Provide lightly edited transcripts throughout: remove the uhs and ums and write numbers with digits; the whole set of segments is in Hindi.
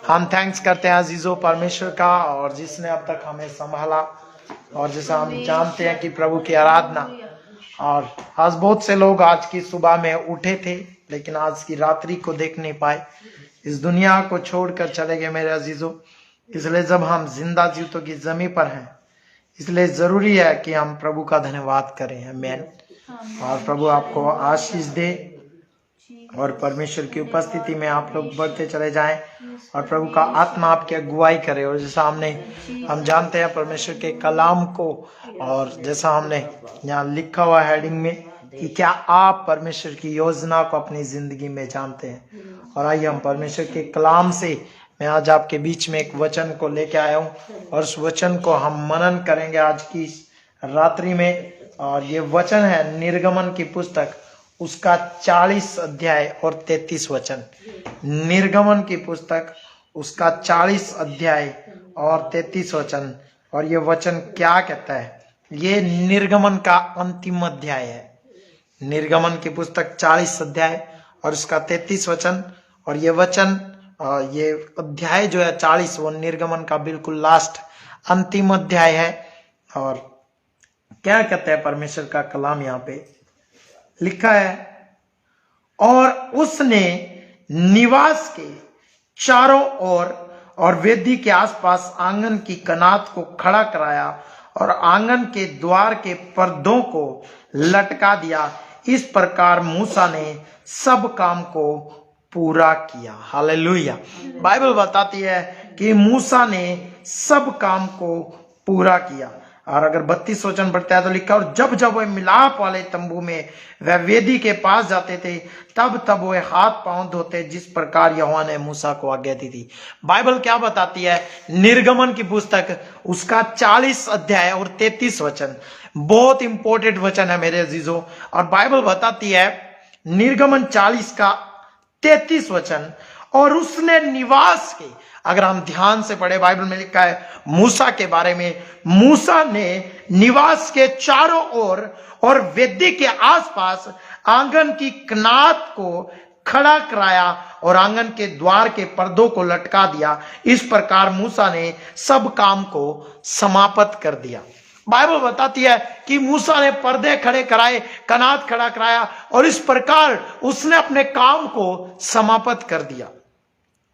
हम थैंक्स करते हैं अजीजों परमेश्वर का, और जिसने अब तक हमें संभाला, और जैसा हम जानते हैं कि प्रभु की आराधना। और आज बहुत से लोग आज की सुबह में उठे थे, लेकिन आज की रात्रि को देख नहीं पाए, इस दुनिया को छोड़कर चले गए मेरे अजीजों। इसलिए जब हम जिंदा जीवतों की जमीन पर हैं, इसलिए जरूरी है कि हम प्रभु का धन्यवाद करें। आमीन। और प्रभु आपको आशीष दे, और परमेश्वर की उपस्थिति में आप लोग बढ़ते चले जाएं, और प्रभु का आत्मा आपकी अगुवाई करे। और जैसा हम जानते हैं परमेश्वर के कलाम को, और जैसा हमने यहाँ लिखा हुआ हेडिंग में कि क्या आप परमेश्वर की योजना को अपनी जिंदगी में जानते हैं। और आइए हम परमेश्वर के कलाम से, मैं आज आपके बीच में एक वचन को लेके आया हूँ, और उस वचन को हम मनन करेंगे आज की रात्रि में। और ये वचन है निर्गमन की पुस्तक, उसका 40 अध्याय और 33 वचन। निर्गमन की पुस्तक उसका 40 अध्याय और 33 वचन। और ये वचन क्या कहता है? ये निर्गमन का अंतिम अध्याय है। निर्गमन की पुस्तक 40 अध्याय और उसका 33 वचन। और ये वचन, ये अध्याय जो है 40, वो निर्गमन का बिल्कुल लास्ट अंतिम अध्याय है। और क्या कहता है परमेश्वर का कलाम? यहाँ पे लिखा है, और उसने निवास के चारों ओर और वेदी के आसपास आंगन की कनात को खड़ा कराया, और आंगन के द्वार के पर्दों को लटका दिया। इस प्रकार मूसा ने सब काम को पूरा किया। हालेलुया। बाइबल बताती है कि मूसा ने सब काम को पूरा किया। और अगर 32 वचन पढ़ता है तो लिखा, और जब जब वे मिलाप वाले तंबू में वह वेदी के पास जाते थे, तब तब वे हाथ पांव धोते, जिस प्रकार यहोवा ने मूसा को आज्ञा दी थी। बाइबल क्या बताती है? निर्गमन की पुस्तक उसका 40 अध्याय और 33 वचन बहुत इंपॉर्टेंट वचन है मेरे अजीजों। और बाइबल बताती है निर्गमन 40 का 33 वचन, और उसने निवास के, अगर हम ध्यान से पढ़े, बाइबल में लिखा है मूसा के बारे में, मूसा ने निवास के चारों ओर और वेदी के आसपास आंगन की कनात को खड़ा कराया, और आंगन के द्वार के पर्दों को लटका दिया। इस प्रकार मूसा ने सब काम को समाप्त कर दिया। बाइबल बताती है कि मूसा ने पर्दे खड़े कराए, कनात खड़ा कराया, और इस प्रकार उसने अपने काम को समाप्त कर दिया।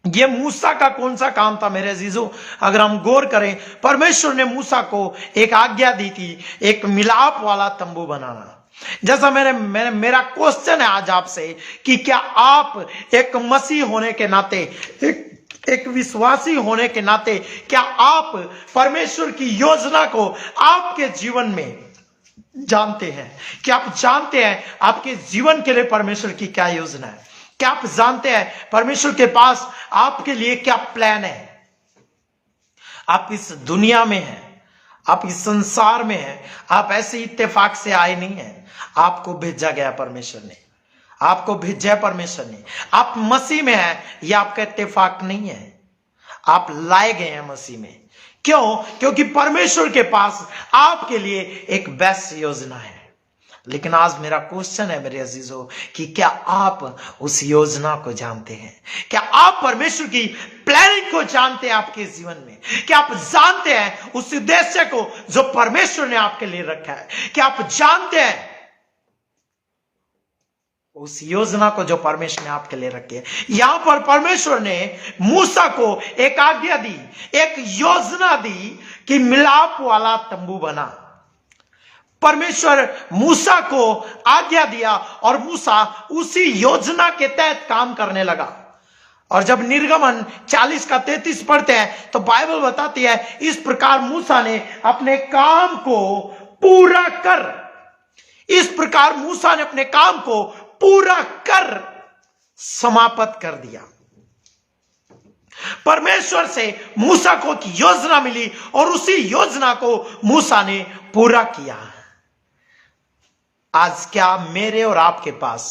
ये मूसा का कौन सा काम था मेरे अजीजों? अगर हम गौर करें, परमेश्वर ने मूसा को एक आज्ञा दी थी, एक मिलाप वाला तंबू बनाना। जैसा मेरा क्वेश्चन है आज आपसे कि क्या आप एक मसीह होने के नाते, एक विश्वासी होने के नाते, क्या आप परमेश्वर की योजना को आपके जीवन में जानते हैं? क्या आप जानते हैं आपके जीवन के लिए परमेश्वर की क्या योजना है? क्या आप जानते हैं परमेश्वर के पास आपके लिए क्या प्लान है? आप इस दुनिया में हैं, आप इस संसार में हैं, आप ऐसे इत्तेफाक से आए नहीं हैं। आपको भेजा गया परमेश्वर ने, आपको भेजा परमेश्वर ने। आप मसीह में हैं, यह आपका इत्तेफाक नहीं है। आप लाए गए हैं मसीह में। क्यों? क्योंकि परमेश्वर के पास आपके लिए एक बेस्ट योजना है। लेकिन आज मेरा क्वेश्चन है मेरे अजीजों कि क्या आप उस योजना को जानते हैं? क्या आप परमेश्वर की प्लानिंग को जानते हैं आपके जीवन में? क्या आप जानते हैं उस उद्देश्य को जो परमेश्वर ने आपके लिए रखा है? क्या आप जानते हैं उस योजना को जो परमेश्वर ने आपके लिए रखी है? यहां पर परमेश्वर ने मूसा को एक आज्ञा दी, एक योजना दी कि मिलाप वाला तंबू बना। परमेश्वर मूसा को आज्ञा दिया, और मूसा उसी योजना के तहत काम करने लगा। और जब निर्गमन 40 का 33 पढ़ते हैं तो बाइबल बताती है, इस प्रकार मूसा ने अपने काम को पूरा कर, इस प्रकार मूसा ने अपने काम को पूरा कर समाप्त कर दिया। परमेश्वर से मूसा को एक योजना मिली, और उसी योजना को मूसा ने पूरा किया। आज क्या मेरे और आपके पास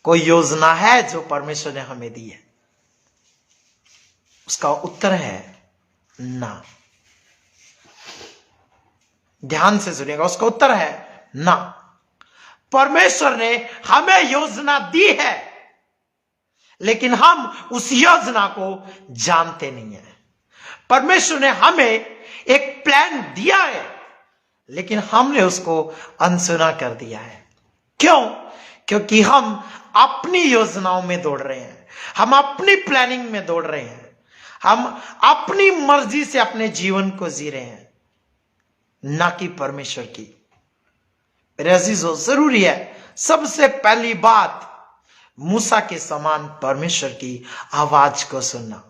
कोई योजना है जो परमेश्वर ने हमें दी है? उसका उत्तर है ना। ध्यान से सुनिएगा, उसका उत्तर है ना। परमेश्वर ने हमें योजना दी है, लेकिन हम उस योजना को जानते नहीं है। परमेश्वर ने हमें एक प्लान दिया है, लेकिन हमने उसको अनसुना कर दिया है। क्यों? क्योंकि हम अपनी योजनाओं में दौड़ रहे हैं, हम अपनी प्लानिंग में दौड़ रहे हैं, हम अपनी मर्जी से अपने जीवन को जी रहे हैं, ना कि परमेश्वर की। मेरे अजीजों, जरूरी है सबसे पहली बात मूसा के समान परमेश्वर की आवाज को सुनना।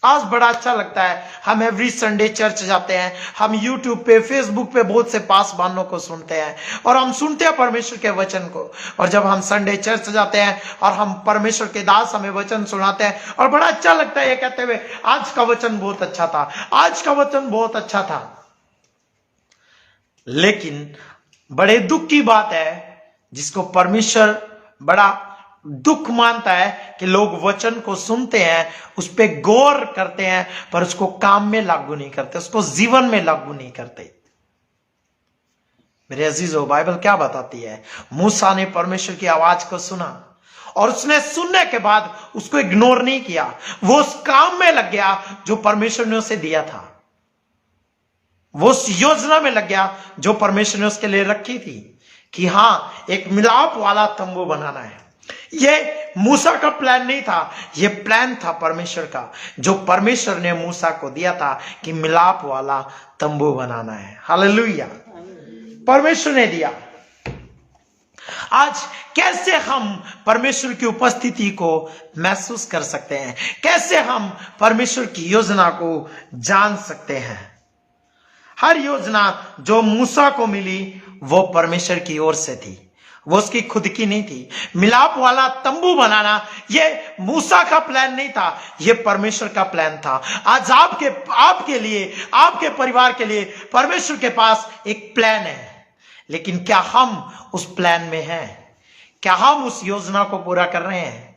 आज बड़ा अच्छा लगता है, हम एवरी संडे चर्च जाते हैं, हम यूट्यूब पे, फेसबुक पे बहुत से पासवानों को सुनते हैं और हम सुनते हैं परमेश्वर के वचन को। और जब हम संडे चर्च जाते हैं और हम परमेश्वर के दास हमें वचन सुनाते हैं और बड़ा अच्छा लगता है ये कहते हुए, आज का वचन बहुत अच्छा था, आज का वचन बहुत अच्छा था। लेकिन बड़े दुख की बात है, जिसको परमेश्वर बड़ा दुख मानता है कि लोग वचन को सुनते हैं, उस पर गौर करते हैं, पर उसको काम में लागू नहीं करते, उसको जीवन में लागू नहीं करते। मेरे अजीजों, बाइबल क्या बताती है? मूसा ने परमेश्वर की आवाज को सुना और उसने सुनने के बाद उसको इग्नोर नहीं किया, वो उस काम में लग गया जो परमेश्वर ने उसे दिया था, वो उस योजना में लग गया जो परमेश्वर ने उसके लिए रखी थी कि हाँ, एक मिलाप वाला तंबू बनाना है। ये मूसा का प्लान नहीं था, ये प्लान था परमेश्वर का, जो परमेश्वर ने मूसा को दिया था कि मिलाप वाला तंबू बनाना है। हालेलुया, परमेश्वर ने दिया। आज कैसे हम परमेश्वर की उपस्थिति को महसूस कर सकते हैं? कैसे हम परमेश्वर की योजना को जान सकते हैं? हर योजना जो मूसा को मिली वो परमेश्वर की ओर से थी, वो उसकी खुद की नहीं थी। मिलाप वाला तंबू बनाना ये मूसा का प्लान नहीं था, ये परमेश्वर का प्लान था। आज आपके लिए, आपके परिवार के लिए परमेश्वर के पास एक प्लान है, लेकिन क्या हम उस प्लान में हैं? क्या हम उस योजना को पूरा कर रहे हैं?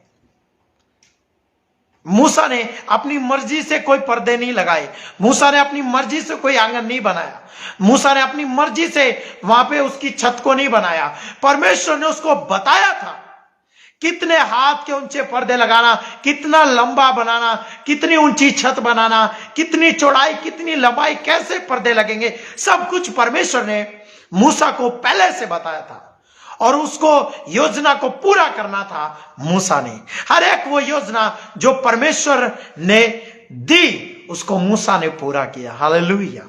मूसा ने अपनी मर्जी से कोई पर्दे नहीं लगाए, मूसा ने अपनी मर्जी से कोई आंगन नहीं बनाया, मूसा ने अपनी मर्जी से वहां पे उसकी छत को नहीं बनाया। परमेश्वर ने उसको बताया था कितने हाथ के ऊंचे पर्दे लगाना, कितना लंबा बनाना, कितनी ऊंची छत बनाना, कितनी चौड़ाई, कितनी लंबाई, कैसे पर्दे लगेंगे, सब कुछ परमेश्वर ने मूसा को पहले से बताया था और उसको योजना को पूरा करना था मूसा ने। हर एक वो योजना जो परमेश्वर ने दी उसको मूसा ने पूरा किया। हालेलुया।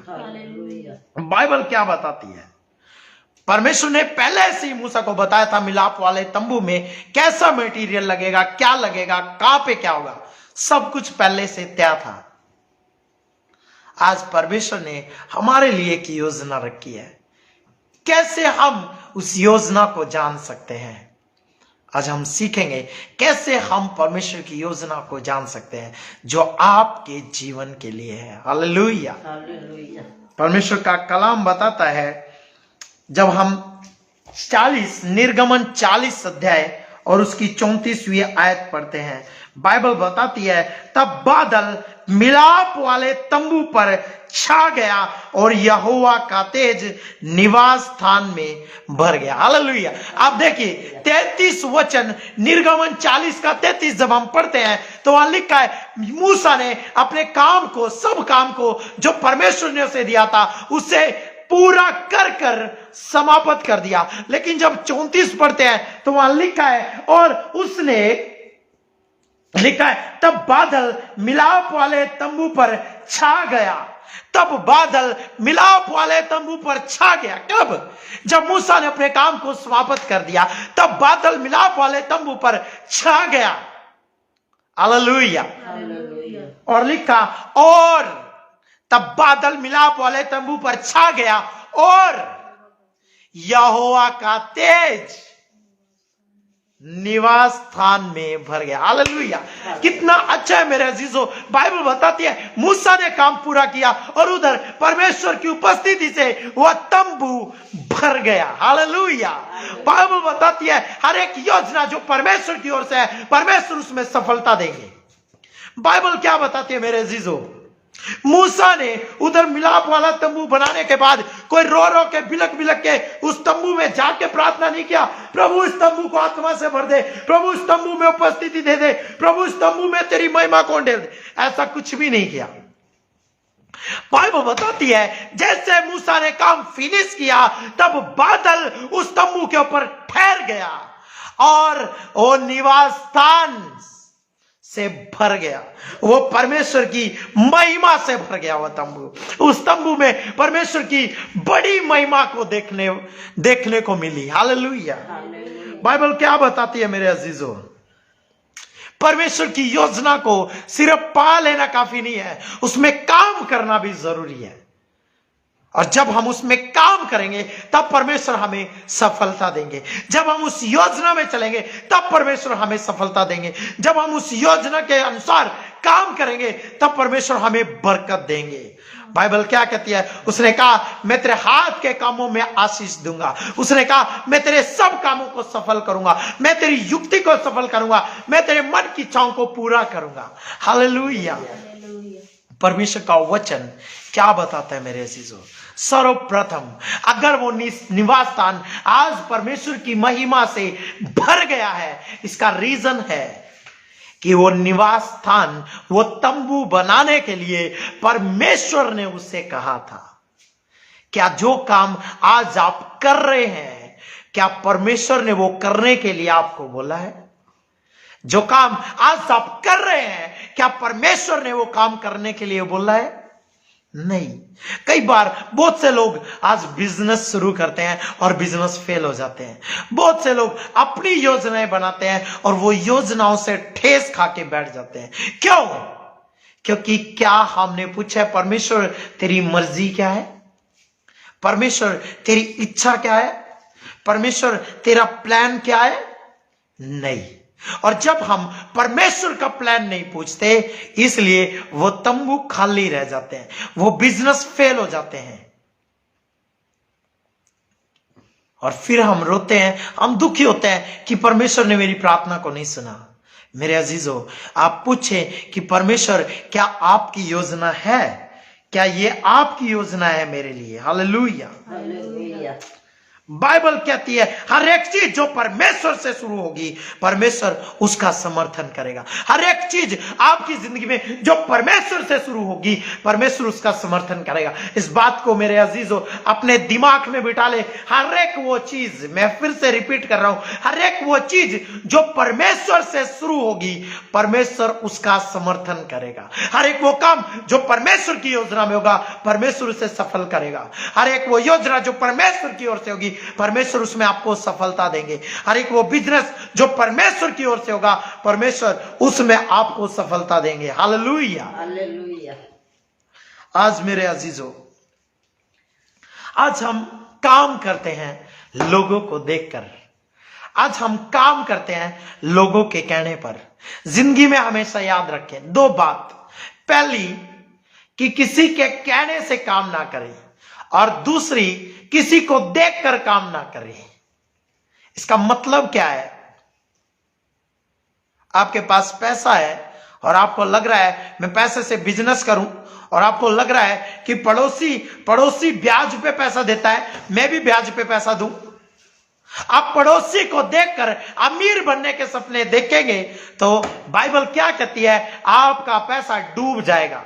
बाइबल क्या बताती है? परमेश्वर ने पहले से ही मूसा को बताया था मिलाप वाले तंबू में कैसा मटेरियल लगेगा, क्या लगेगा, कहां पे क्या होगा, सब कुछ पहले से तय था। आज परमेश्वर ने हमारे लिए एक योजना रखी है, कैसे हम उस योजना को जान सकते हैं? आज हम सीखेंगे कैसे हम परमेश्वर की योजना को जान सकते हैं जो आपके जीवन के लिए है। हालेलुया। परमेश्वर का कलाम बताता है, जब हम 40 निर्गमन 40 अध्याय और उसकी 34वीं आयत पढ़ते हैं, बाइबल बताती है, तब बादल मिलाप वाले तंबू पर छा गया और यहोवा का तेज निवास स्थान में भर गया। हालेलुया। आप देखिए 33 वचन निर्गमन 40 का 33 जब हम पढ़ते हैं तो वहां लिखा है मूसा ने अपने काम को, सब काम को जो परमेश्वर ने उसे दिया था उसे पूरा कर समाप्त कर दिया। लेकिन जब 34 पढ़ते हैं तो वहां लिखा है, और उसने लिखा है तब बादल मिलाप वाले तंबू पर छा गया। तब बादल मिलाप वाले तंबू पर छा गया। कब? जब मूसा ने अपने काम को समाप्त कर दिया, तब बादल मिलाप वाले तंबू पर छा गया। हालेलुया। और लिखा, और तब बादल मिलाप वाले तंबू पर छा गया और यहोवा का तेज निवास स्थान में भर गया। हालेलुया। कितना अच्छा है मेरे अजीजों। बाइबल बताती है मूसा ने काम पूरा किया और उधर परमेश्वर की उपस्थिति से वह तंबू भर गया। हालेलुया। बाइबल बताती है हर एक योजना जो परमेश्वर की ओर से है, परमेश्वर उसमें सफलता देंगे। बाइबल क्या बताती है मेरे अजीजों? मूसा ने उधर मिलाप वाला तंबू बनाने के बाद कोई रो रो के बिलक बिलक के उस तंबू में जाके प्रार्थना नहीं किया, प्रभु इस तंबू को आत्मा से भर दे, प्रभु इस तंबू में उपस्थिति दे दे, प्रभु इस तंबू में तेरी महिमा को डाल दे। ऐसा कुछ भी नहीं किया। बाइबल बताती है जैसे मूसा ने काम फिनिश किया तब बादल उस तंबू के ऊपर ठहर गया और वो निवास स्थान से भर गया, वो परमेश्वर की महिमा से भर गया। वो तंबू, उस तंबू में परमेश्वर की बड़ी महिमा को देखने को मिली। हालेलुया। बाइबल क्या बताती है मेरे अजीजों, परमेश्वर की योजना को सिर्फ पा लेना काफी नहीं है, उसमें काम करना भी जरूरी है। और जब हम उसमें काम करेंगे तब परमेश्वर हमें सफलता देंगे। जब हम उस योजना में चलेंगे तब परमेश्वर हमें सफलता देंगे। जब हम उस योजना के अनुसार काम करेंगे तब परमेश्वर हमें बरकत देंगे। बाइबल क्या कहती है, उसने कहा मैं तेरे हाथ के कामों में आशीष दूंगा। उसने कहा मैं तेरे सब कामों को सफल करूंगा, मैं तेरी युक्ति को सफल करूंगा, मैं तेरे मन की इच्छाओं को पूरा करूंगा। हालेलुया। परमेश्वर का वचन क्या बताता है मेरे अजीजों, सर्वप्रथम अगर वो निवास स्थान आज परमेश्वर की महिमा से भर गया है, इसका रीजन है कि वो निवास स्थान, वो तंबू बनाने के लिए परमेश्वर ने उससे कहा था। क्या जो काम आज आप कर रहे हैं, क्या परमेश्वर ने वो करने के लिए आपको बोला है? जो काम आज आप कर रहे हैं, क्या परमेश्वर ने वो काम करने के लिए बोला है? नहीं। कई बार बहुत से लोग आज बिजनेस शुरू करते हैं और बिजनेस फेल हो जाते हैं। बहुत से लोग अपनी योजनाएं बनाते हैं और वो योजनाओं से ठेस खा के बैठ जाते हैं। क्यों? क्योंकि क्या हमने पूछा है परमेश्वर तेरी मर्जी क्या है? परमेश्वर तेरी इच्छा क्या है? परमेश्वर तेरा प्लान क्या है? नहीं। और जब हम परमेश्वर का प्लान नहीं पूछते, इसलिए वो तंबू खाली रह जाते हैं, वो बिजनेस फेल हो जाते हैं और फिर हम रोते हैं, हम दुखी होते हैं कि परमेश्वर ने मेरी प्रार्थना को नहीं सुना। मेरे अजीजों, आप पूछें कि परमेश्वर क्या आपकी योजना है? क्या ये आपकी योजना है मेरे लिए? हालेलुया। बाइबल कहती है हर एक चीज जो परमेश्वर से शुरू होगी परमेश्वर उसका समर्थन करेगा। हर एक चीज आपकी जिंदगी में जो परमेश्वर से शुरू होगी परमेश्वर उसका समर्थन करेगा। इस बात को मेरे अजीजों अपने दिमाग में बिठा ले। हर एक वो चीज, मैं फिर से रिपीट कर रहा हूं, हर एक वो चीज जो परमेश्वर से शुरू होगी परमेश्वर उसका समर्थन करेगा। हर एक वो काम जो परमेश्वर की योजना में होगा परमेश्वर उसे सफल करेगा। हर एक वो योजना जो परमेश्वर की ओर से होगी परमेश्वर उसमें आपको सफलता देंगे। हर एक वो बिजनेस जो परमेश्वर की ओर से होगा परमेश्वर उसमें आपको सफलता देंगे। Hallelujah, hallelujah. आज मेरे अजीजों, आज हम काम करते हैं लोगों को देखकर, आज हम काम करते हैं लोगों के कहने पर। जिंदगी में हमेशा याद रखें दो बात। पहली कि किसी के कहने से काम ना करें और दूसरी किसी को देखकर काम ना करें। इसका मतलब क्या है? आपके पास पैसा है और आपको लग रहा है मैं पैसे से बिजनेस करूं और आपको लग रहा है कि पड़ोसी ब्याज पे पैसा देता है, मैं भी ब्याज पे पैसा दूं। आप पड़ोसी को देखकर अमीर बनने के सपने देखेंगे तो बाइबल क्या कहती है? आपका पैसा डूब जाएगा।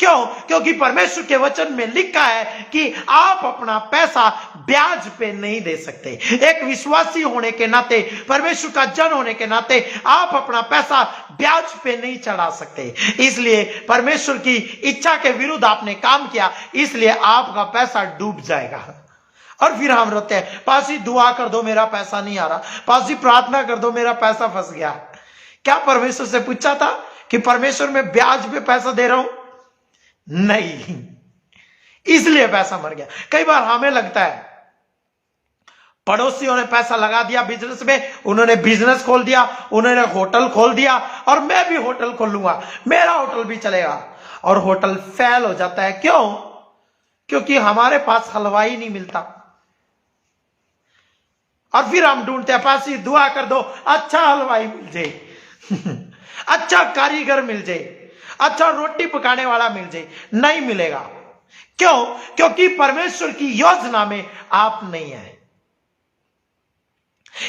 क्यों? क्योंकि परमेश्वर के वचन में लिखा है कि आप अपना पैसा ब्याज पे नहीं दे सकते। एक विश्वासी होने के नाते, परमेश्वर का जन होने के नाते आप अपना पैसा ब्याज पे नहीं चढ़ा सकते। इसलिए परमेश्वर की इच्छा के विरुद्ध आपने काम किया, इसलिए आपका पैसा डूब जाएगा। और फिर हम रोते हैं, पासी दुआ कर दो मेरा पैसा नहीं आ रहा, पासी प्रार्थना कर दो मेरा पैसा फंस गया। क्या परमेश्वर से पूछा था कि परमेश्वर मैं ब्याज पे पैसा दे रहा हूं? नहीं, इसलिए पैसा मर गया। कई बार हमें लगता है पड़ोसियों ने पैसा लगा दिया बिजनेस में, उन्होंने बिजनेस खोल दिया, उन्होंने होटल खोल दिया और मैं भी होटल खोलूंगा, मेरा होटल भी चलेगा, और होटल फेल हो जाता है। क्यों? क्योंकि हमारे पास हलवाई नहीं मिलता। और फिर हम ढूंढते हैं, पासी दुआ कर दो अच्छा हलवाई मिल जाए अच्छा कारीगर मिल जाए, अच्छा रोटी पकाने वाला मिल जाए, नहीं मिलेगा। क्यों? क्योंकि परमेश्वर की योजना में आप नहीं है।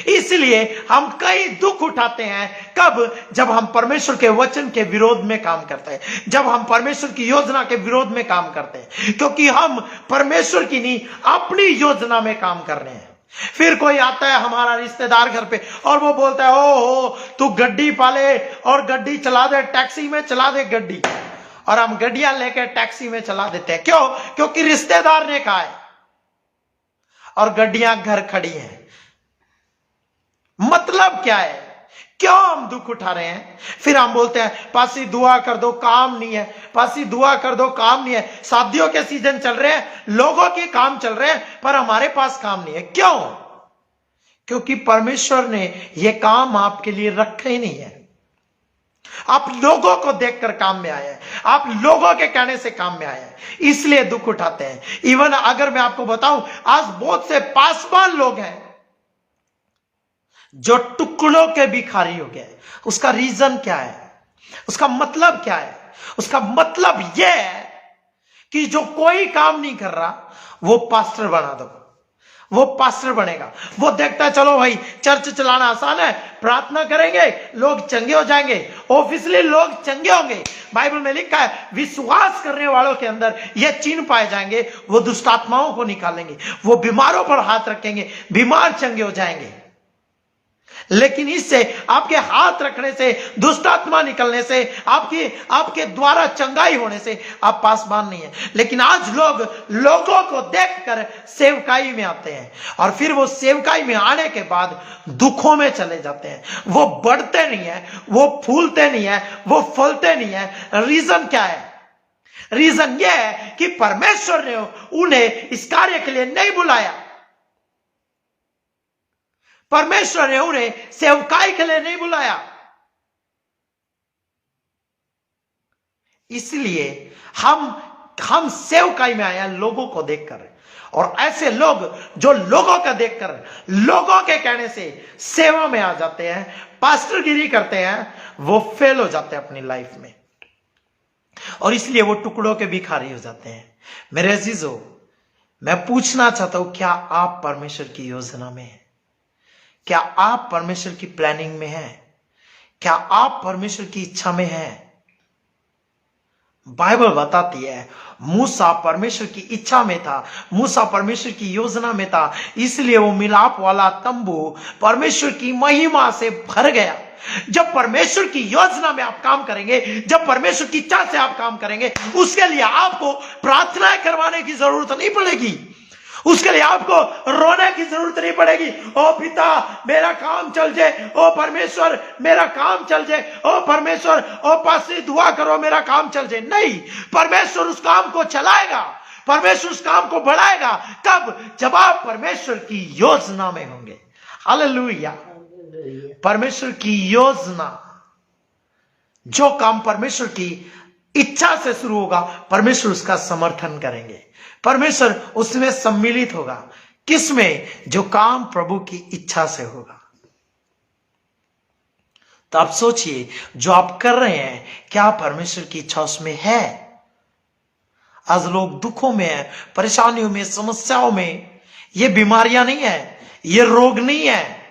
इसलिए हम कई दुख उठाते हैं। कब? जब हम परमेश्वर के वचन के विरोध में काम करते हैं, जब हम परमेश्वर की योजना के विरोध में काम करते हैं, क्योंकि हम परमेश्वर की नहीं अपनी योजना में काम कर रहे हैं। फिर कोई आता है हमारा रिश्तेदार घर पे और वो बोलता है, ओ हो तू गड्डी पाले और गड्डी चला दे, टैक्सी में चला दे गड्डी, और हम गड्डियां लेकर टैक्सी में चला देते हैं। क्यों? क्योंकि रिश्तेदार ने कहा है, और गड्डियां घर खड़ी हैं। मतलब क्या है? क्यों हम दुख उठा रहे हैं? फिर हम बोलते हैं पासी दुआ कर दो, काम नहीं है, पासी दुआ कर दो, काम नहीं है। शादियों के सीजन चल रहे हैं, लोगों के काम चल रहे हैं, पर हमारे पास काम नहीं है। क्यों? क्योंकि परमेश्वर ने यह काम आपके लिए रखा ही नहीं है। आप लोगों को देखकर काम में आए हैं, आप लोगों के कहने से काम में आए हैं, इसलिए दुख उठाते हैं। इवन अगर मैं आपको बताऊं, आज बहुत से पासवान लोग हैं जो टुकड़ों के भिखारी हो गए। उसका रीजन क्या है? उसका मतलब क्या है? उसका मतलब यह है कि जो कोई काम नहीं कर रहा वो पास्टर बना दो, वो पास्टर बनेगा। वो देखता है चलो भाई चर्च चलाना आसान है, प्रार्थना करेंगे लोग चंगे हो जाएंगे, ऑफिशियली लोग चंगे होंगे। बाइबल में लिखा है विश्वास करने वालों के अंदर ये चिन्ह पाए जाएंगे, वो दुष्ट आत्माओं को निकालेंगे, वो बीमारों पर हाथ रखेंगे, बीमार चंगे हो जाएंगे। लेकिन इससे आपके हाथ रखने से, दुष्ट आत्मा निकलने से, आपके द्वारा चंगाई होने से आप पासवान नहीं है। लेकिन आज लोग लोगों को देखकर सेवकाई में आते हैं, और फिर वो सेवकाई में आने के बाद दुखों में चले जाते हैं। वो बढ़ते नहीं है, वो फूलते नहीं है, वो फलते नहीं है। रीजन क्या है? रीजन यह है कि परमेश्वर ने उन्हें इस कार्य के लिए नहीं बुलाया। परमेश्वर ने उन्हें सेवकाई के लिए नहीं बुलाया। इसलिए हम सेवकाई में आए हैं लोगों को देखकर, और ऐसे लोग जो लोगों का देखकर, लोगों के कहने से सेवा में आ जाते हैं, पास्टरगिरी करते हैं, वो फेल हो जाते हैं अपनी लाइफ में, और इसलिए वो टुकड़ों के भिखारी हो जाते हैं। मेरे अजीजों, मैं पूछना चाहता हूं, क्या आप परमेश्वर की योजना में हैं? क्या आप परमेश्वर की प्लानिंग में हैं? क्या आप परमेश्वर की इच्छा में हैं? बाइबल बताती है मूसा परमेश्वर की इच्छा में था, मूसा परमेश्वर की योजना में था, इसलिए वो मिलाप वाला तंबू परमेश्वर की महिमा से भर गया। जब परमेश्वर की योजना में आप काम करेंगे, जब परमेश्वर की इच्छा से आप काम करेंगे, उसके लिए आपको प्रार्थनाएं करवाने की जरूरत नहीं पड़ेगी, उसके लिए आपको रोने की जरूरत नहीं पड़ेगी। ओ पिता मेरा काम चल जाए, ओ परमेश्वर मेरा काम चल जाए, ओ परमेश्वर, ओ पासी दुआ करो मेरा काम चल जाए। नहीं, परमेश्वर उस काम को चलाएगा, परमेश्वर उस काम को बढ़ाएगा। कब? जब आप परमेश्वर की योजना में होंगे। हालेलुया। परमेश्वर की योजना, जो काम परमेश्वर की इच्छा से शुरू होगा, परमेश्वर उसका समर्थन करेंगे, परमेश्वर उसमें सम्मिलित होगा। किसमें? जो काम प्रभु की इच्छा से होगा। तो आप सोचिए, जो आप कर रहे हैं, क्या परमेश्वर की इच्छा उसमें है? आज लोग दुखों में है, परेशानियों में, समस्याओं में। ये बीमारियां नहीं है, ये रोग नहीं है,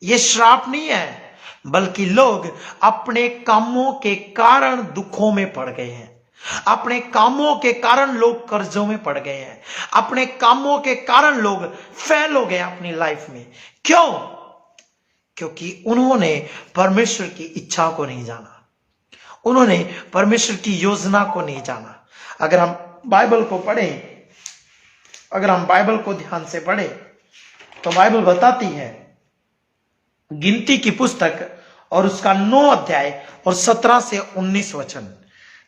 ये श्राप नहीं है, बल्कि लोग अपने कामों के कारण दुखों में पड़ गए हैं। अपने कामों के कारण लोग कर्जों में पड़ गए हैं, अपने कामों के कारण लोग फेल हो गए अपनी लाइफ में। क्यों? क्योंकि उन्होंने परमेश्वर की इच्छा को नहीं जाना, उन्होंने परमेश्वर की योजना को नहीं जाना। अगर हम बाइबल को पढ़ें, अगर हम बाइबल को ध्यान से पढ़ें, तो बाइबल बताती है, गिनती की पुस्तक और उसका 9 अध्याय और 17 से 19 वचन।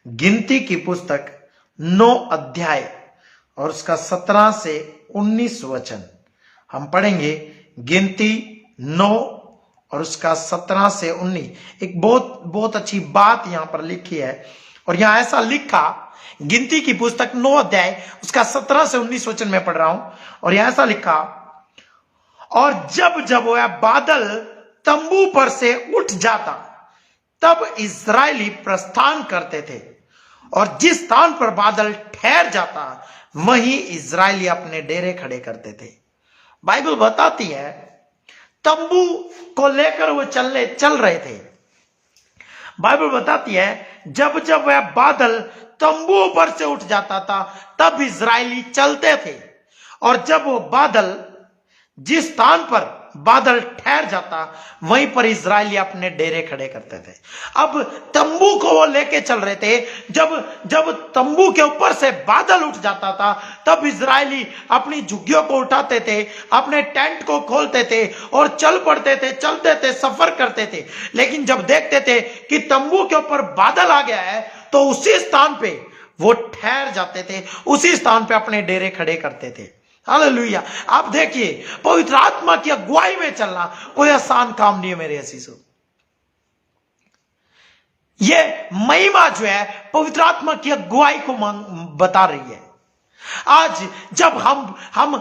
गिनती की पुस्तक 9 अध्याय और उसका 17 से 19 वचन हम पढ़ेंगे। गिनती 9 और उसका 17 से 19। एक बहुत अच्छी बात यहां पर लिखी है, और यहां ऐसा लिखा, गिनती की पुस्तक 9 अध्याय उसका 17 से 19 वचन में पढ़ रहा हूं, और यहां ऐसा लिखा, और जब जब वह बादल तंबू पर से उठ जाता, तब इजरायली प्रस्थान करते थे, और जिस स्थान पर बादल ठहर जाता वहीं इजरायली अपने डेरे खड़े करते थे। बाइबल बताती है तंबू को लेकर वो चल रहे थे। बाइबल बताती है जब जब वह बादल तंबू पर से उठ जाता था तब इजरायली चलते थे, और जब वो बादल जिस स्थान पर बादल ठहर जाता वहीं पर इजरायली अपने डेरे खड़े करते थे। अब तंबू को वो लेके चल रहे थे। जब जब तंबू के ऊपर से बादल उठ जाता था तब इजरायली अपनी झुग्गियों को उठाते थे, अपने टेंट को खोलते थे और चल पड़ते थे, चलते थे, सफर करते थे। लेकिन जब देखते थे कि तंबू के ऊपर बादल आ गया है तो उसी स्थान पे वो ठहर जाते थे, उसी स्थान पे अपने डेरे खड़े करते थे। हालेलुया। आप देखिए पवित्र आत्मा की अगुवाई में चलना कोई आसान काम नहीं है मेरे अजीजों। ये महिमा जो है पवित्र आत्मा की अगुवाई को बता रही है। आज जब हम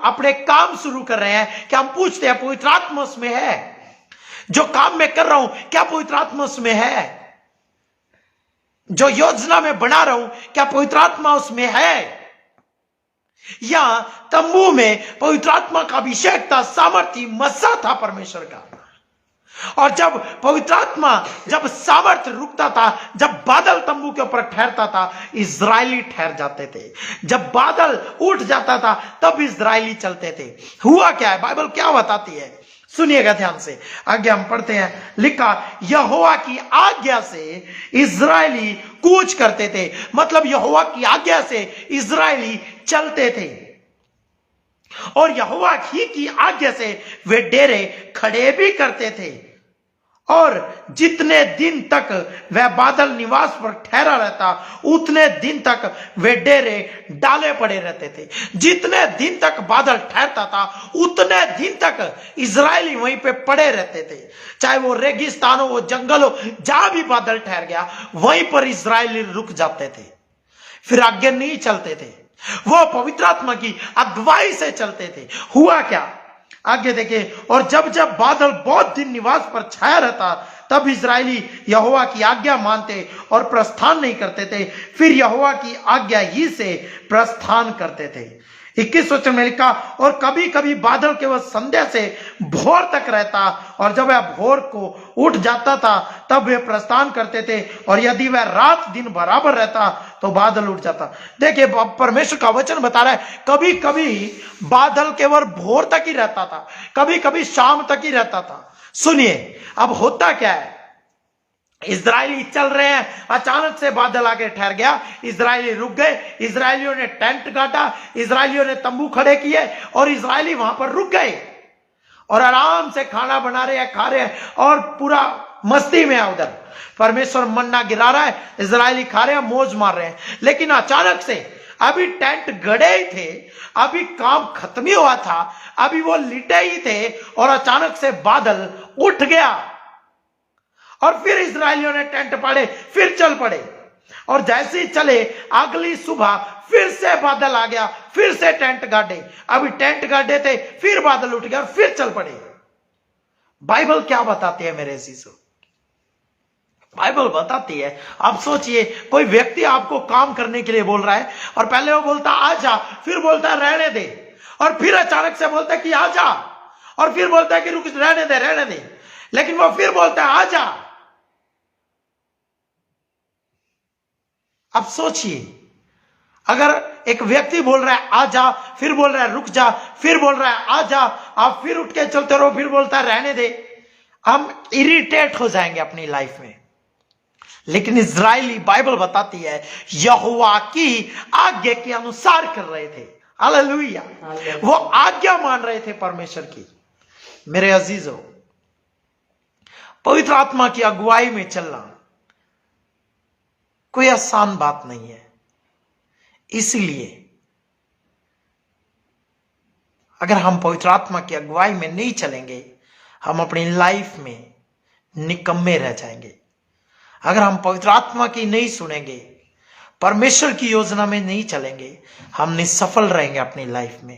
अपने काम शुरू कर रहे हैं कि हम पूछते हैं पवित्र आत्मा उसमें है, जो काम मैं कर रहा हूं क्या पवित्र आत्मा उसमें है, जो योजना में बना रहा हूं क्या पवित्र आत्मा उसमें है, या तंबू में पवित्र आत्मा का अभिषेक था, सामर्थ्य मस्सा था परमेश्वर का। और जब पवित्र आत्मा, जब सामर्थ्य रुकता था, जब बादल तंबू के ऊपर ठहरता था इजरायली ठहर जाते थे। जब बादल उठ जाता था तब इजरायली चलते थे। हुआ क्या है, बाइबल क्या बताती है, सुनिएगा ध्यान से। आगे हम पढ़ते हैं, लिखा यहोवा की आज्ञा से इजरायली कूच करते थे। मतलब यहोवा की आज्ञा से इजरायली चलते थे, और यहोवा ही की आज्ञा से वे डेरे खड़े भी करते थे। और जितने दिन तक वह बादल निवास पर ठहरा रहता उतने दिन तक वे डेरे डाले पड़े रहते थे। जितने दिन तक बादल ठहरता था उतने दिन तक इजरायली वहीं पे पड़े रहते थे। चाहे वो रेगिस्तान हो, वो जंगल हो, जहां भी बादल ठहर गया वहीं पर इजरायली रुक जाते थे, फिर आगे नहीं चलते थे। वो पवित्र आत्मा की अगुवाई से चलते थे। हुआ क्या, आगे देखिए, और जब जब बादल बहुत दिन निवास पर छाया रहता तब इजरायली यहोवा की आज्ञा मानते और प्रस्थान नहीं करते थे, फिर यहोवा की आज्ञा ही से प्रस्थान करते थे। 21 वचन में लिखा, और कभी कभी बादल केवल संध्या से भोर तक रहता, और जब वह भोर को उठ जाता था तब वे प्रस्थान करते थे, और यदि वह रात दिन बराबर रहता तो बादल उठ जाता। देखिए परमेश्वर का वचन बता रहा है कभी कभी बादल केवल भोर तक ही रहता था, कभी कभी शाम तक ही रहता था। सुनिए अब होता क्या है, इजरायली चल रहे हैं, अचानक से बादल आके ठहर गया, इजरायली रुक गए, इजरायलियों ने टेंट गाटा, इजरायलियों ने तंबू खड़े किए और इजरायली वहां पर रुक गए और आराम से खाना बना रहे हैं, खा रहे हैं और पूरा मस्ती में है। उधर परमेश्वर मन्ना गिरा रहा है, इजरायली खा रहे हैं, मौज मार रहे हैं। लेकिन अचानक से अभी टेंट गड़े ही थे, अभी काम खत्म ही हुआ था, अभी वो लिटे ही थे और अचानक से बादल उठ गया और फिर इजरायलियों ने टेंट पाड़े, फिर चल पड़े। और जैसे ही चले अगली सुबह फिर से बादल आ गया, फिर से टेंट गाड़े, अभी टेंट गाड़े थे, फिर बादल उठ गया और फिर चल पड़े। बाइबल क्या बताती है मेरे अजीजों, बाइबल बताती है, आप सोचिए कोई व्यक्ति आपको काम करने के लिए बोल रहा है और पहले वो बोलता आ जा, फिर बोलता रहने दे, और फिर अचानक से बोलता है कि आ जा, और फिर बोलता है कि रुक रहने दे रहने दे, लेकिन वो फिर बोलता है आ जा। अब सोचिए अगर एक व्यक्ति बोल रहा है आ जा, फिर बोल रहा है रुक जा, फिर बोल रहा है आ जा, आप फिर उठ के चलते रहो, फिर बोलता है रहने दे, हम इरिटेट हो जाएंगे अपनी लाइफ में। लेकिन इजरायली बाइबल बताती है यहोवा की आज्ञा के अनुसार कर रहे थे। हालेलुया, वो आज्ञा मान रहे थे परमेश्वर की। मेरे अजीजों, पवित्र आत्मा की अगुवाई में चलना कोई आसान बात नहीं है। इसलिए अगर हम पवित्र आत्मा की अगुवाई में नहीं चलेंगे हम अपनी लाइफ में निकम्मे रह जाएंगे। अगर हम पवित्र आत्मा की नहीं सुनेंगे, परमेश्वर की योजना में नहीं चलेंगे, हम निसफल रहेंगे अपनी लाइफ में।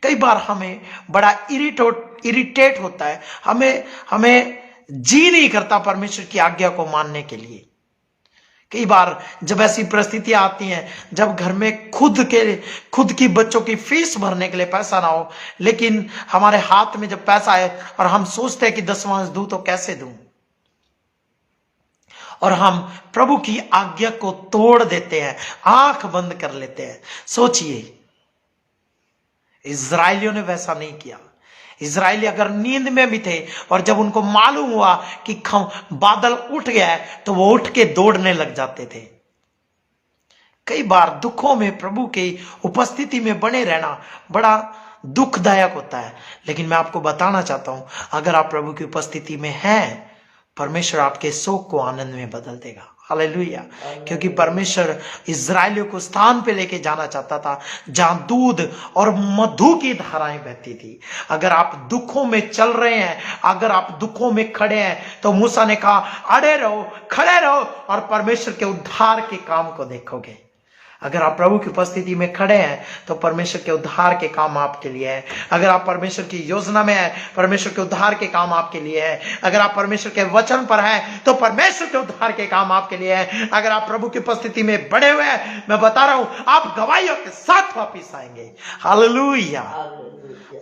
कई बार हमें बड़ा इरिटेट होता है, हमें जी नहीं करता परमेश्वर की आज्ञा को मानने के लिए। कई बार जब ऐसी परिस्थितियां आती हैं, जब घर में खुद की बच्चों की फीस भरने के लिए पैसा ना हो, लेकिन हमारे हाथ में जब पैसा है और हम सोचते हैं कि दसवांश दूं तो कैसे दूं, और हम प्रभु की आज्ञा को तोड़ देते हैं, आंख बंद कर लेते हैं। सोचिए, इजराइलियों ने वैसा नहीं किया। इजराइली अगर नींद में भी थे और जब उनको मालूम हुआ कि बादल उठ गया है तो वो उठ के दौड़ने लग जाते थे। कई बार दुखों में प्रभु की उपस्थिति में बने रहना बड़ा दुखदायक होता है, लेकिन मैं आपको बताना चाहता हूं, अगर आप प्रभु की उपस्थिति में हैं, परमेश्वर आपके शोक को आनंद में बदल देगा। हालेलुया। क्योंकि परमेश्वर इजराइलियों को स्थान पे लेके जाना चाहता था जहां दूध और मधु की धाराएं बहती थी। अगर आप दुखों में चल रहे हैं, अगर आप दुखों में खड़े हैं, तो मूसा ने कहा अड़े रहो, खड़े रहो और परमेश्वर के उद्धार के काम को देखोगे। अगर आप प्रभु की उपस्थिति में खड़े हैं तो परमेश्वर के उद्धार के काम आपके लिए है। अगर आप परमेश्वर की योजना में हैं, परमेश्वर के उद्धार के काम आपके लिए है। अगर आप परमेश्वर के वचन पर हैं तो परमेश्वर के उद्धार के काम आपके लिए है। अगर आप प्रभु की उपस्थिति में बड़े हुए हैं, मैं बता रहा हूं, आप गवाहियों के साथ वापिस आएंगे। हालेलुया।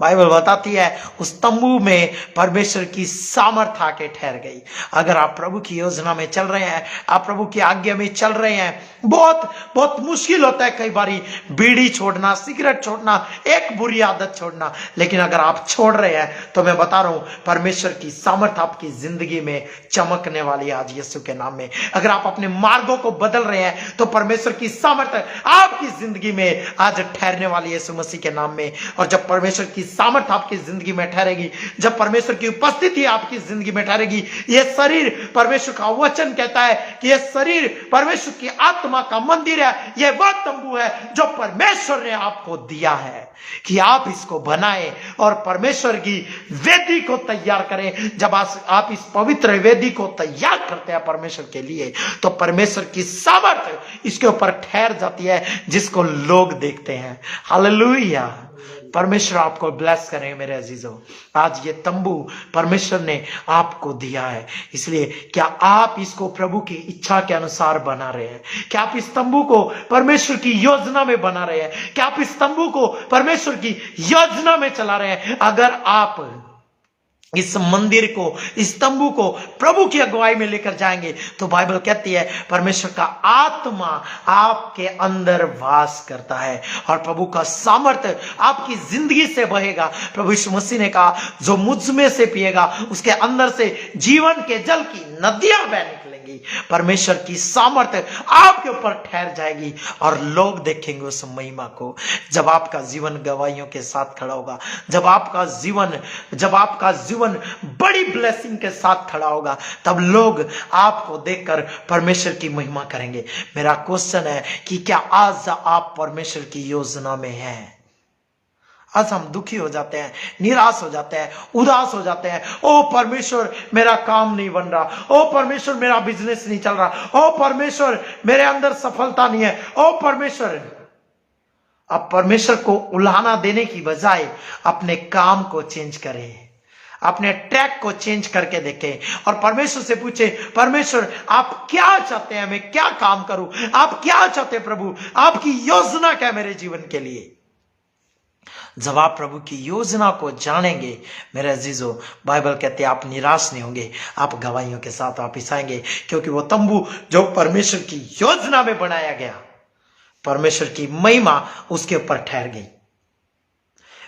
बाइबल बताती है उस तंबू में परमेश्वर की सामर्थ आके ठहर गई। अगर आप प्रभु की योजना में चल रहे हैं, आप प्रभु की आज्ञा में चल रहे हैं, बहुत बहुत मुश्किल होता है कई बारी बीड़ी छोड़ना, सिगरेट छोड़ना, एक बुरी आदत छोड़ना, लेकिन अगर आप छोड़ रहे हैं तो मैं बता रहा हूं परमेश्वर की सामर्थ आपकी जिंदगी में चमकने वाली है आज यीशु के नाम में। अगर आप अपने मार्गों को बदल रहे हैं तो परमेश्वर की सामर्थ आपकी जिंदगी में आज ठहरने वाली है यीशु मसीह के नाम में। और जब परमेश्वर की सामर्थ आपकी जिंदगी में ठहरेगी, जब परमेश्वर की उपस्थिति आपकी जिंदगी में ठहरेगी, यह शरीर, परमेश्वर का वचन कहता है कि यह शरीर परमेश्वर की आत्मा का मंदिर है। यह वह तंबू है जो परमेश्वर ने आपको दिया है कि आप इसको बनाएं और परमेश्वर की वेदी को तैयार करें। जब आप इस पवित्र वेदी को तैयार करते हैं परमेश्वर के लिए, तो परमेश्वर की सामर्थ इसके ऊपर ठहर जाती है जिसको लोग देखते हैं। हालेलुया। परमेश्वर आपको ब्लेस करें मेरे अजीजों। आज ये तंबू परमेश्वर ने आपको दिया है, इसलिए क्या आप इसको प्रभु की इच्छा के अनुसार बना रहे हैं? क्या आप इस तंबू को परमेश्वर की योजना में बना रहे हैं? क्या आप इस तंबू को परमेश्वर की योजना में चला रहे हैं? अगर आप इस मंदिर को, इस तंबू को प्रभु की अगुवाई में लेकर जाएंगे तो बाइबल कहती है परमेश्वर का आत्मा आपके अंदर वास करता है और प्रभु का सामर्थ्य आपकी जिंदगी से बहेगा। प्रभु यीशु मसीह ने कहा जो मुझ में से पिएगा उसके अंदर से जीवन के जल की नदियां बह निकलेंगी। परमेश्वर की सामर्थ्य आपके ऊपर ठहर जाएगी और लोग देखेंगे उस महिमा को। जब आपका जीवन गवाहियों के साथ खड़ा होगा, जब आपका जीवन बड़ी ब्लेसिंग के साथ खड़ा होगा, तब लोग आपको देखकर परमेश्वर की महिमा करेंगे। मेरा क्वेश्चन है कि क्या आज आप परमेश्वर की योजना में हैं? आज हम दुखी हो जाते हैं, निराश हो जाते हैं, उदास हो जाते हैं। ओ परमेश्वर मेरा काम नहीं बन रहा, ओ परमेश्वर मेरा बिजनेस नहीं चल रहा, ओ परमेश्वर मेरे अंदर सफलता नहीं है, ओ परमेश्वर। अब परमेश्वर को उल्हाना देने की बजाय अपने काम को चेंज करें, अपने ट्रैक को चेंज करके देखें और परमेश्वर से पूछे परमेश्वर आप क्या चाहते हैं, मैं क्या काम करूं? आप क्या चाहते हैं प्रभु? आपकी योजना क्या है मेरे जीवन के लिए? जब आप प्रभु की योजना को जानेंगे मेरे अजीजों, बाइबल कहते हैं आप निराश नहीं होंगे, आप गवाहियों के साथ वापिस आएंगे। क्योंकि वो तंबू जो परमेश्वर की योजना में बनाया गया, परमेश्वर की महिमा उसके ऊपर ठहर गई।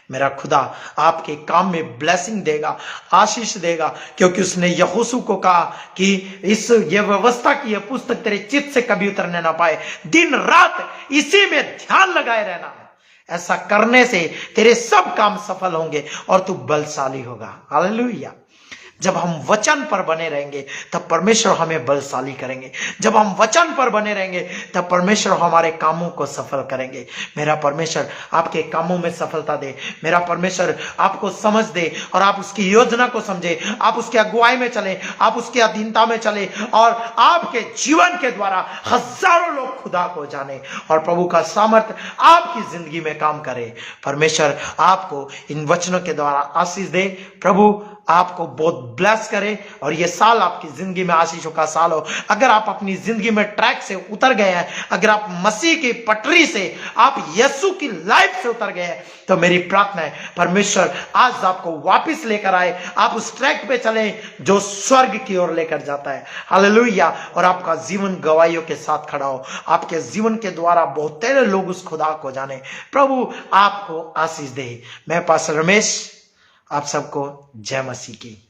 मेरा खुदा आपके काम में ब्लेसिंग देगा, आशीष देगा, क्योंकि उसने यहोशू को कहा कि ये व्यवस्था की यह पुस्तक तेरे चित्त से कभी उतरने ना पाए, दिन रात इसी में ध्यान लगाए रहना। ऐसा करने से तेरे सब काम सफल होंगे और तू बलशाली होगा। हालेलुया। जब हम वचन पर बने रहेंगे तब परमेश्वर हमें बलशाली करेंगे। जब हम वचन पर बने रहेंगे तब परमेश्वर हमारे कामों को सफल करेंगे। मेरा परमेश्वर आपके कामों में सफलता दे, मेरा परमेश्वर आपको समझ दे और आप उसकी योजना को समझे, आप उसकी अगुवाई में चले, आप उसकी अधीनता में चले और आपके जीवन के द्वारा हजारों लोग खुदा को जाने और प्रभु का सामर्थ्य आपकी जिंदगी में काम करे। परमेश्वर आपको इन वचनों के द्वारा आशीष दे। प्रभु आपको बहुत ब्लेस करे और ये साल आपकी जिंदगी में आशीषों का साल हो। अगर आप अपनी जिंदगी में ट्रैक से उतर गए हैं, अगर आप मसीह की पटरी से, आप यीशु की लाइफ से उतर गए हैं, तो मेरी प्रार्थना है परमेश्वर आज आपको वापस लेकर आए, आप उस ट्रैक पे चले जो स्वर्ग की ओर लेकर जाता है। हालेलुया। और आपका जीवन गवाहियों के साथ खड़ा हो, आपके जीवन के द्वारा बहुत तेरे लोग उस खुदा को जाने। प्रभु आपको आशीष दे। मैं पास्टर रमेश, आप सबको जय मसीह की।